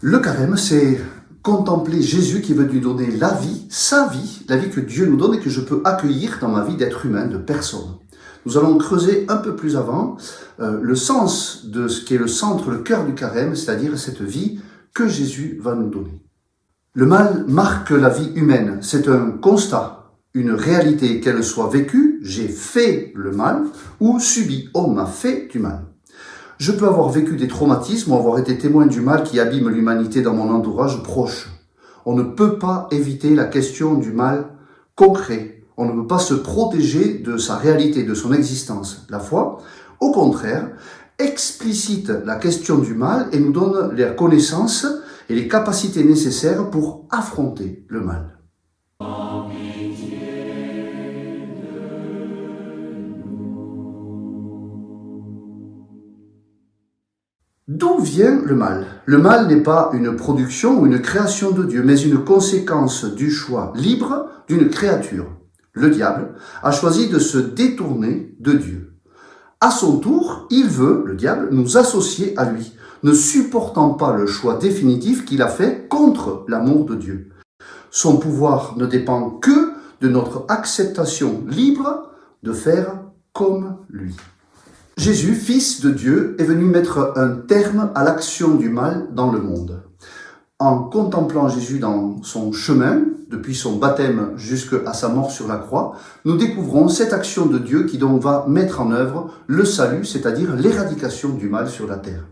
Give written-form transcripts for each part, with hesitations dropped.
Le carême, c'est contempler Jésus qui veut nous donner la vie, sa vie, la vie que Dieu nous donne et que je peux accueillir dans ma vie d'être humain, de personne. Nous allons creuser un peu plus avant le sens de ce qui est le centre, le cœur du carême, c'est-à-dire cette vie que Jésus va nous donner. Le mal marque la vie humaine, c'est un constat, une réalité, qu'elle soit vécue, j'ai fait le mal, ou subi, on m'a fait du mal. Je peux avoir vécu des traumatismes ou avoir été témoin du mal qui abîme l'humanité dans mon entourage proche. On ne peut pas éviter la question du mal concret. On ne peut pas se protéger de sa réalité, de son existence. La foi, au contraire, explicite la question du mal et nous donne les connaissances et les capacités nécessaires pour affronter le mal. D'où vient le mal? Le mal n'est pas une production ou une création de Dieu, mais une conséquence du choix libre d'une créature. Le diable a choisi de se détourner de Dieu. À son tour, il veut, le diable, nous associer à lui, ne supportant pas le choix définitif qu'il a fait contre l'amour de Dieu. Son pouvoir ne dépend que de notre acceptation libre de faire comme lui. Jésus, Fils de Dieu, est venu mettre un terme à l'action du mal dans le monde. En contemplant Jésus dans son chemin, depuis son baptême jusqu'à sa mort sur la croix, nous découvrons cette action de Dieu qui donc va mettre en œuvre le salut, c'est-à-dire l'éradication du mal sur la terre.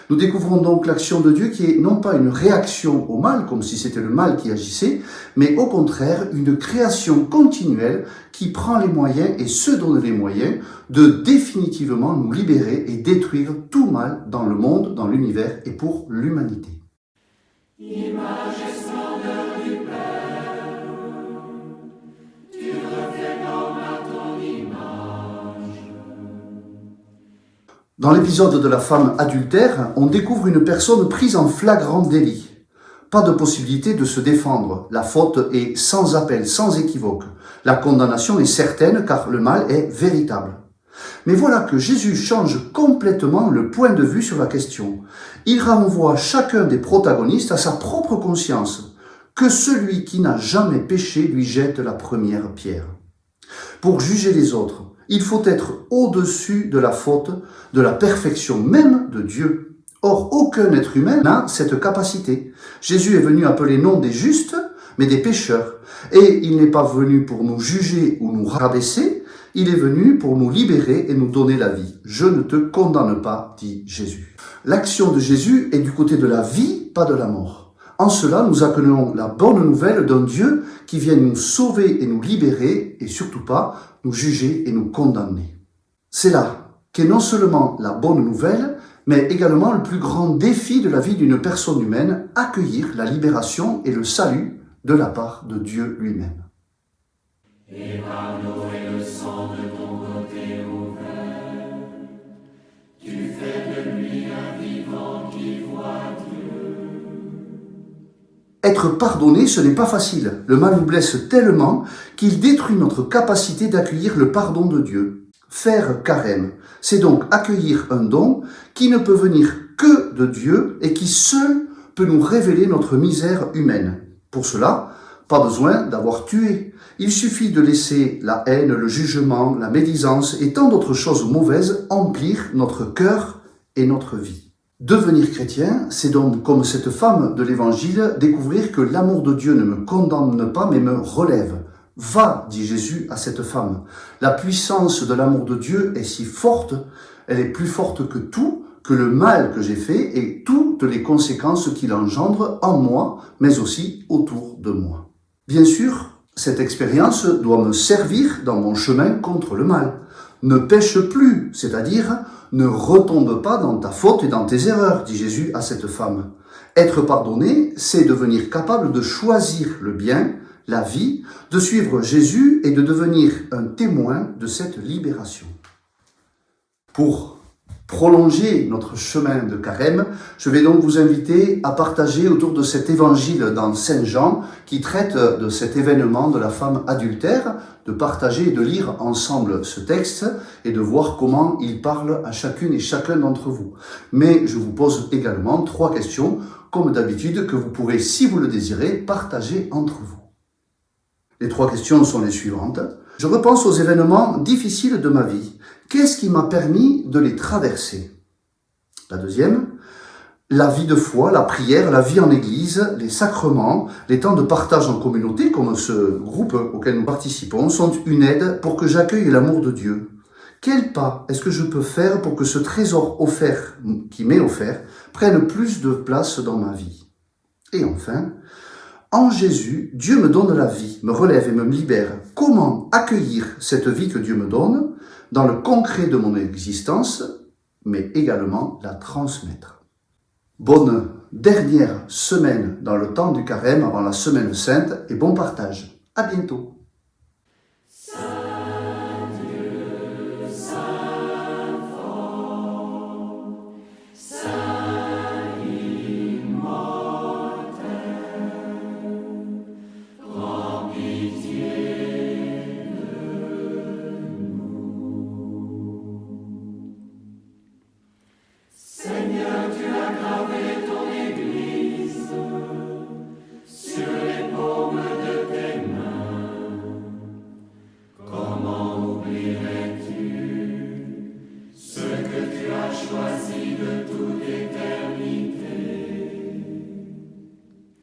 Nous découvrons donc l'action de Dieu qui est non pas une réaction au mal, comme si c'était le mal qui agissait, mais au contraire une création continuelle qui prend les moyens et se donne les moyens de définitivement nous libérer et détruire tout mal dans le monde, dans l'univers et pour l'humanité. Image et splendeur du Père, tu refais l'homme à ton image. Dans l'épisode de la femme adultère, on découvre une personne prise en flagrant délit. Pas de possibilité de se défendre. La faute est sans appel, sans équivoque. La condamnation est certaine car le mal est véritable. Mais voilà que Jésus change complètement le point de vue sur la question. Il renvoie chacun des protagonistes à sa propre conscience. Que celui qui n'a jamais péché lui jette la première pierre. Pour juger les autres, il faut être au-dessus de la faute, de la perfection même de Dieu. Or, aucun être humain n'a cette capacité. Jésus est venu appeler non des justes, mais des pécheurs. Et il n'est pas venu pour nous juger ou nous rabaisser, il est venu pour nous libérer et nous donner la vie. Je ne te condamne pas, dit Jésus. L'action de Jésus est du côté de la vie, pas de la mort. En cela, nous accueillons la bonne nouvelle d'un Dieu qui vient nous sauver et nous libérer, et surtout pas nous juger et nous condamner. C'est là qu'est non seulement la bonne nouvelle, mais également le plus grand défi de la vie d'une personne humaine, accueillir la libération et le salut de la part de Dieu lui-même. Et par l'eau et le sang de ton côté ouvert, tu fais de lui un vivant qui voit Dieu. Être pardonné, ce n'est pas facile. Le mal nous blesse tellement qu'il détruit notre capacité d'accueillir le pardon de Dieu. Faire carême, c'est donc accueillir un don qui ne peut venir que de Dieu et qui seul peut nous révéler notre misère humaine. Pour cela, pas besoin d'avoir tué. Il suffit de laisser la haine, le jugement, la médisance et tant d'autres choses mauvaises emplir notre cœur et notre vie. Devenir chrétien, c'est donc, comme cette femme de l'Évangile, découvrir que l'amour de Dieu ne me condamne pas mais me relève. Va, dit Jésus à cette femme. La puissance de l'amour de Dieu est si forte, elle est plus forte que tout, que le mal que j'ai fait et toutes les conséquences qu'il engendre en moi, mais aussi autour de moi. Bien sûr, cette expérience doit me servir dans mon chemin contre le mal. Ne pêche plus, c'est-à-dire ne retombe pas dans ta faute et dans tes erreurs, dit Jésus à cette femme. Être pardonné, c'est devenir capable de choisir le bien, la vie, de suivre Jésus et de devenir un témoin de cette libération. Pour prolonger notre chemin de carême, je vais donc vous inviter à partager autour de cet évangile dans Saint Jean qui traite de cet événement de la femme adultère, de partager et de lire ensemble ce texte et de voir comment il parle à chacune et chacun d'entre vous. Mais je vous pose également 3 questions. comme d'habitude, que vous pourrez, si vous le désirez, partager entre vous. Les 3 questions sont les suivantes. Je repense aux événements difficiles de ma vie. Qu'est-ce qui m'a permis de les traverser? La deuxième, la vie de foi, la prière, la vie en église, les sacrements, les temps de partage en communauté, comme ce groupe auquel nous participons, sont une aide pour que j'accueille l'amour de Dieu. Quel pas est-ce que je peux faire pour que ce trésor offert, qui m'est offert, prenne plus de place dans ma vie? Et enfin, en Jésus, Dieu me donne la vie, me relève et me libère. Comment accueillir cette vie que Dieu me donne dans le concret de mon existence, mais également la transmettre? Bonne dernière semaine dans le temps du carême avant la semaine sainte et bon partage. À bientôt.